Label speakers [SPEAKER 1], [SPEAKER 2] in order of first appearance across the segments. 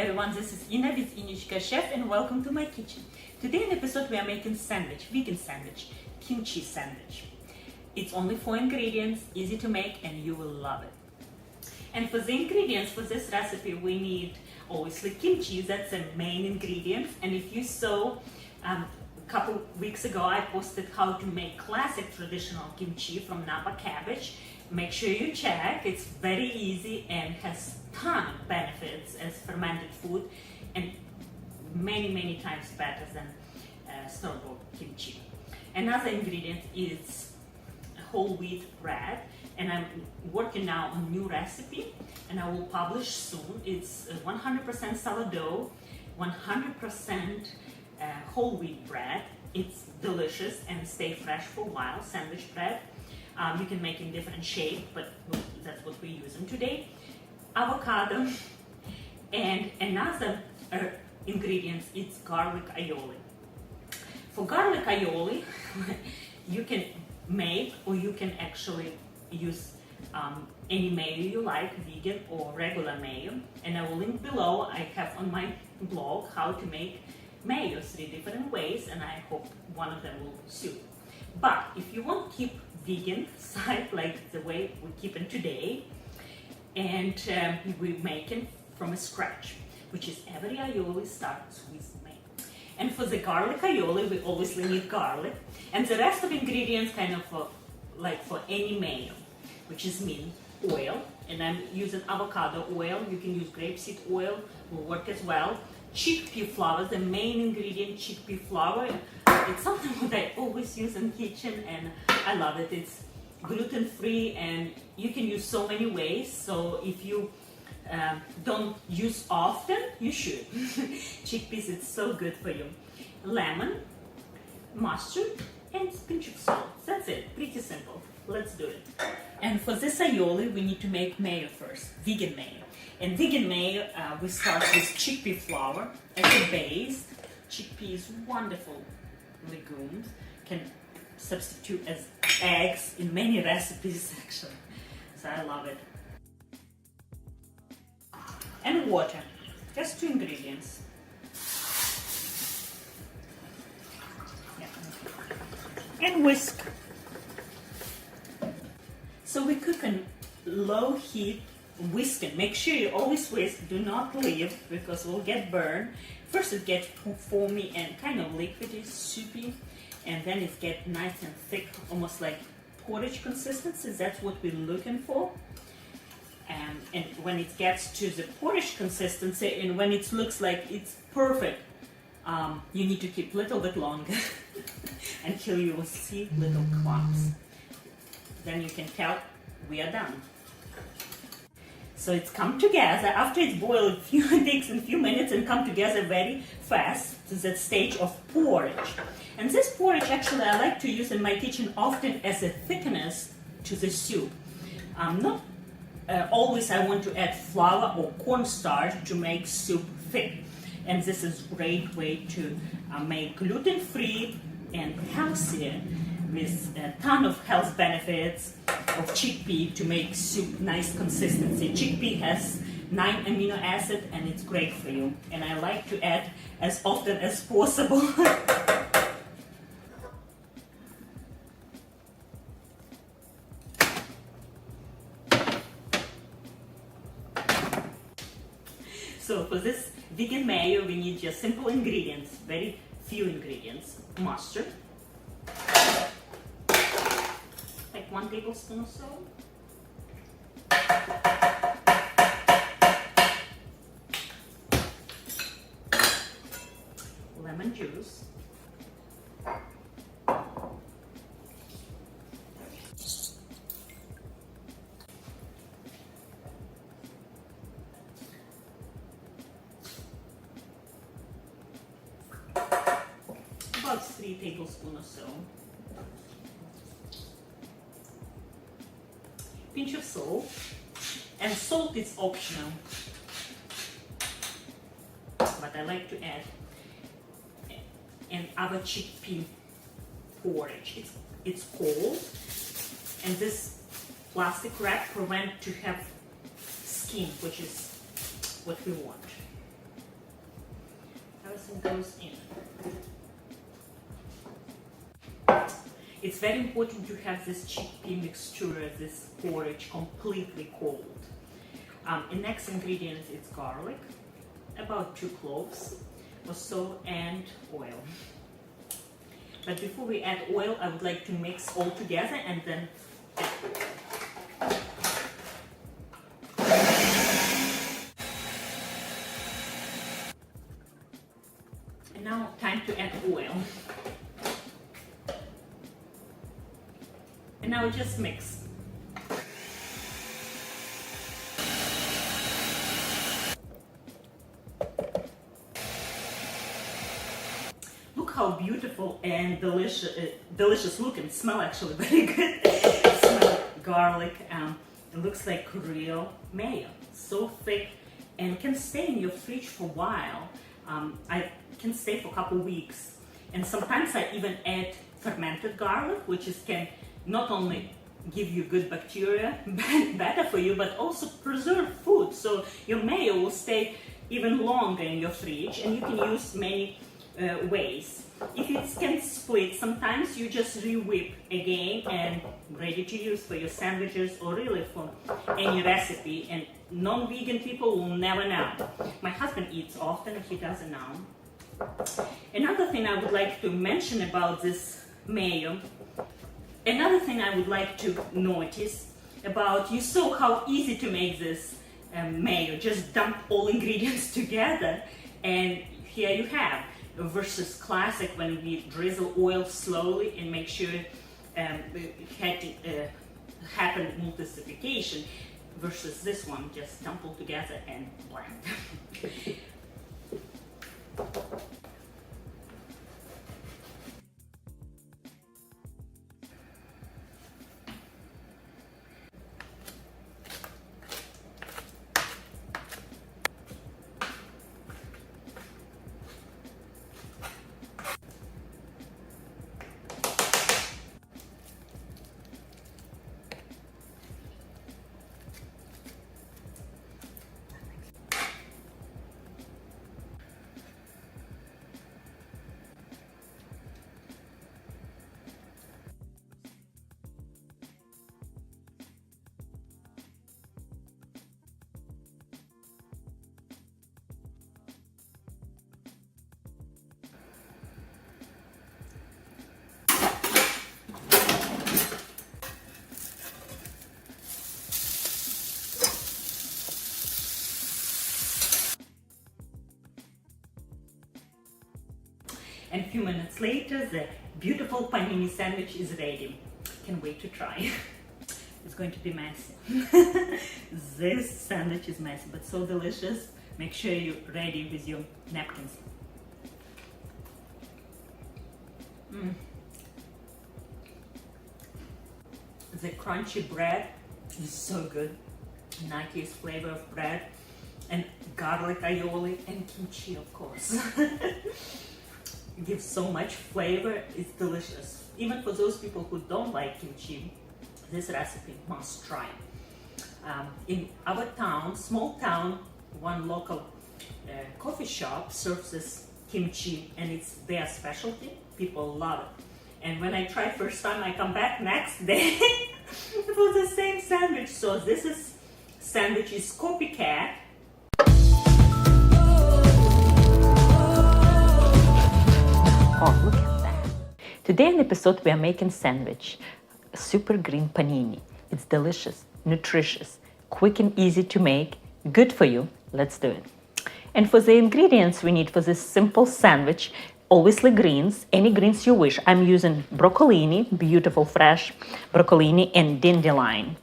[SPEAKER 1] everyone, this is Ina with Innichka Chef and welcome to my kitchen. Today in the episode we are making sandwich, vegan sandwich, kimchi sandwich. It's only 4 ingredients, easy to make and you will love it. And for the ingredients for this recipe we need obviously kimchi, that's the main ingredient. And if you saw a couple weeks ago I posted how to make classic traditional kimchi from Napa cabbage. Make sure you check, it's very easy and has ton of benefits as fermented food and many times better than store-bought kimchi. Another ingredient is whole wheat bread, and I'm working now on a new recipe and I will publish soon. It's 100% sourdough, 100% whole wheat bread. It's delicious and stay fresh for a while, sandwich bread. You can make in different shape, but that's what we're using today. Avocado, and another ingredient is garlic aioli. For garlic aioli, you can make or you can actually use any mayo you like, vegan or regular mayo. And I will link below, I have on my blog how to make mayo 3 different ways, and I hope one of them will suit. But if you want to keep vegan side like the way we keep it today, and we're making from scratch, which is every aioli starts with mayo. And for the garlic aioli, we obviously need garlic, and the rest of ingredients kind of like for any mayo, which is mint, oil, and I'm using avocado oil. You can use grapeseed oil, will work as well. Chickpea flour, the main ingredient, chickpea flour. It's something that I always use in kitchen and I love it. It's gluten-free and you can use so many ways. So if you don't use often, you should. Chickpeas, it's so good for you. Lemon, mustard, and a pinch of salt. That's it, pretty simple. Let's do it. And for this aioli, we need to make mayo first, vegan mayo. And vegan mayo, we start with chickpea flour as a base. Chickpea is wonderful legumes, can substitute as eggs in many recipes actually, so I love it. And water, just 2 ingredients. Yeah. And whisk. So we cook on low heat, whisking. Make sure you always whisk, do not leave because we'll get burned. First it gets foamy and kind of liquidy, soupy, and then it gets nice and thick, almost like porridge consistency. That's what we're looking for. And when it gets to the porridge consistency and when it looks like it's perfect, you need to keep a little bit longer until you will see little clumps. Then you can tell we are done. So it's come together after it's boiled. It takes a few minutes and come together very fast to that stage of porridge. And this porridge actually I like to use in my kitchen often as a thickness to the soup. Not always I want to add flour or cornstarch to make soup thick. And this is a great way to make gluten-free and healthier with a ton of health benefits of chickpea to make soup nice consistency. Chickpea has 9 amino acids and it's great for you. And I like to add as often as possible. So for this vegan mayo we need just simple ingredients, very few ingredients. Mustard, 1 tablespoon or so. Lemon juice. About 3 tablespoons or so. Pinch of salt, and salt is optional, but I like to add an other chickpea porridge. It's cold, and this plastic wrap prevent to have skin, which is what we want. dressing goes in. It's very important to have this chickpea mixture, this porridge, completely cold. In next ingredients, it's garlic, about 2 cloves or so, and oil. But before we add oil, I would like to mix all together and then add oil. And now time to add oil. And now just mix. Look how beautiful and delicious look and smell, actually very good. Smell garlic. It looks like real mayo. So thick and can stay in your fridge for a while. I can stay for a couple weeks. And sometimes I even add fermented garlic, which can not only give you good bacteria, better for you, but also preserve food. So your mayo will stay even longer in your fridge, and you can use many ways. If it can split, sometimes you just re-whip again and ready to use for your sandwiches or really for any recipe. And non-vegan people will never know. My husband eats often, he doesn't know. Another thing I would like to mention about this mayo, another thing I would like to notice about, you saw how easy to make this mayo. Just dump all ingredients together and here you have, versus classic when we drizzle oil slowly and make sure it had happen emulsification, versus this one, just dump all together and blend. And a few minutes later, the beautiful panini sandwich is ready. Can't wait to try. It's going to be messy. This sandwich is messy, but so delicious. Make sure you're ready with your napkins. The crunchy bread is so good. Nutty flavor of bread, and garlic aioli, and kimchi, of course. Gives so much flavor, it's delicious. Even for those people who don't like kimchi, this recipe must try. In our town, small town, one local coffee shop serves this kimchi, and it's their specialty. People love it. And when I try first time, I come back next day for the same sandwich. So this sandwich is Copycat. Oh, look at that. Today in the episode we are making sandwich, super green panini. It's delicious, nutritious, quick and easy to make, good for you. Let's do it. And for the ingredients we need for this simple sandwich, obviously greens, any greens you wish. I'm using broccolini, beautiful fresh broccolini, and dandelion.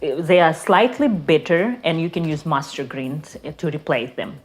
[SPEAKER 1] They are slightly bitter and you can use mustard greens to replace them.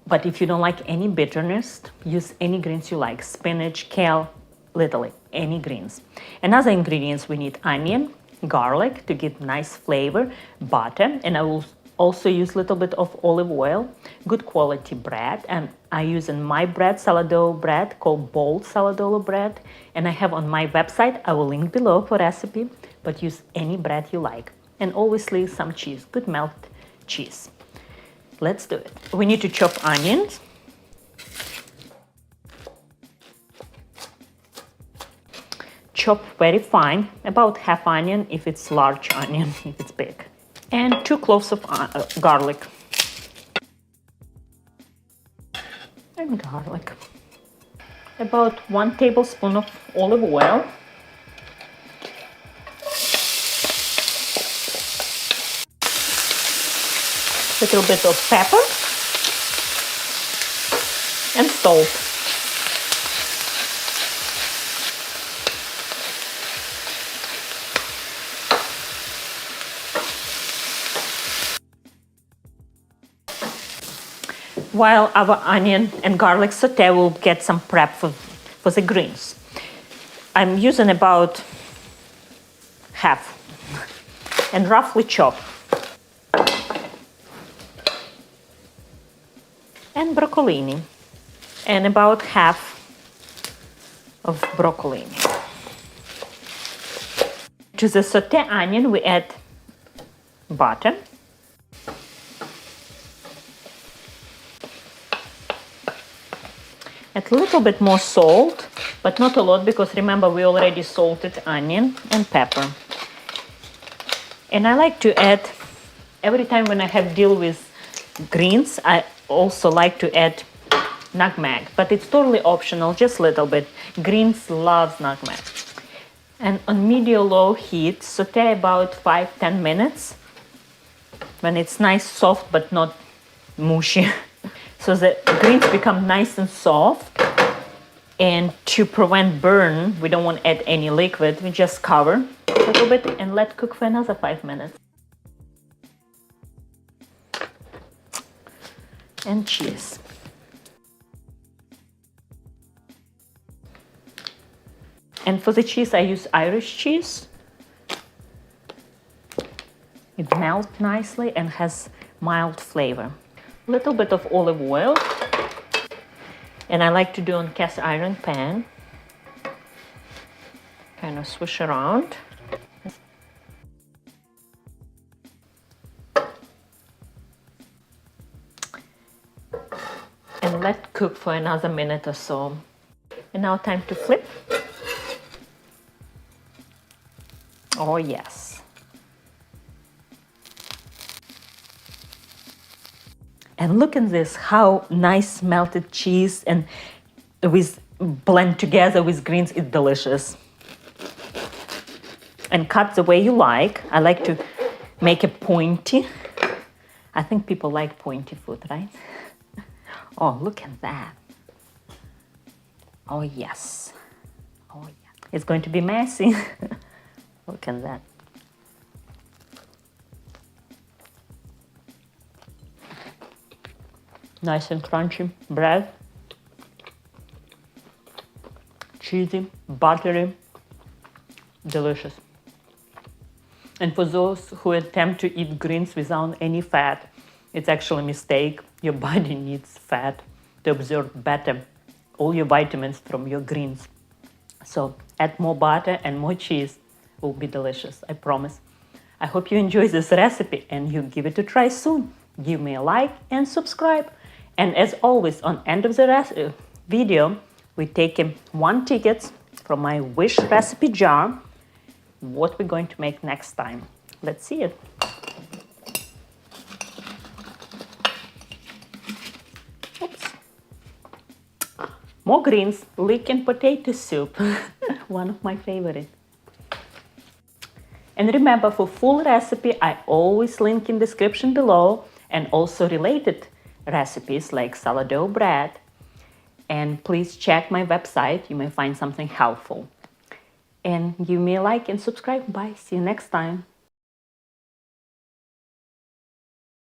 [SPEAKER 1] But if you don't like any bitterness, use any greens you like. Spinach, kale, literally any greens. And other ingredients, we need onion, garlic to give nice flavor, butter, and I will also use a little bit of olive oil, good quality bread. And I use in my bread, sourdough bread called bold sourdough bread. And I have on my website, I will link below for recipe, but use any bread you like. And obviously some cheese, good melted cheese. Let's do it. We need to chop onions. chop very fine, about half onion if it's large onion, if it's big. And 2 cloves of garlic. And garlic. About 1 tablespoon of olive oil. Little bit of pepper and salt. While our onion and garlic saute, we'll get some prep for the greens. I'm using about half and roughly chop. And broccolini, and about half of broccolini. To the sauté onion, we add butter, add a little bit more salt, but not a lot, because remember we already salted onion and pepper. And I like to add, every time when I have deal with greens, I also like to add nutmeg, but it's totally optional, just a little bit. Greens loves nutmeg. And on medium-low heat, saute about 5-10 minutes when it's nice, soft, but not mushy. So the greens become nice and soft. And to prevent burn, we don't want to add any liquid. We just cover a little bit and let cook for another 5 minutes. And cheese. And for the cheese, I use Irish cheese. It melts nicely and has mild flavor. A little bit of olive oil. And I like to do on cast iron pan. Kind of swish around. And let cook for another minute or so. And now time to flip. Oh yes. And look at this, how nice melted cheese and with blend together with greens, it's delicious. And cut the way you like. I like to make it pointy. I think people like pointy food, right? Oh, look at that. Oh, yes. Oh, yeah. It's going to be messy. Look at that. Nice and crunchy bread. Cheesy, buttery, delicious. And for those who attempt to eat greens without any fat, it's actually a mistake. Your body needs fat to absorb better all your vitamins from your greens. So add more butter and more cheese. Will be delicious, I promise. I hope you enjoy this recipe and you give it a try soon. Give me a like and subscribe. And as always, on end of the video, we take 1 ticket from my wish recipe jar. What we're going to make next time. Let's see it. Oops. More greens, leek and potato soup. One of my favorites. And remember, for full recipe, I always link in description below, and also related recipes like sourdough bread. And please check my website, you may find something helpful. And give me a like and subscribe. Bye, see you next time.